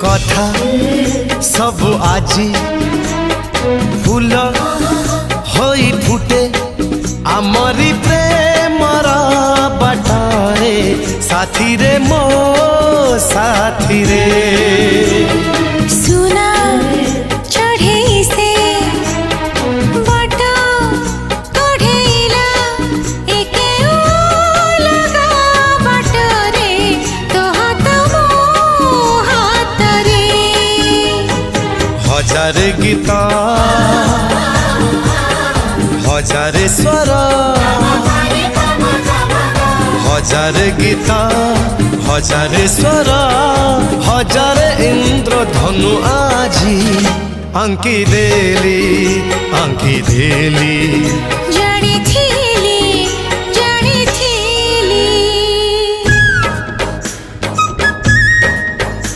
कथा सब आजी फूल होई फुटे आमरी प्रेमर बाटारे साथी रे मो साथी रे सुना चढ़े से बाटा तोड़ेला एके लगा बाटा रे तो हाथ मो हाथ रे हजार गीत हजार स्वर हजार गीत हजार स्वर हजार इंद्र धनु आजी आंकी देली जानी थी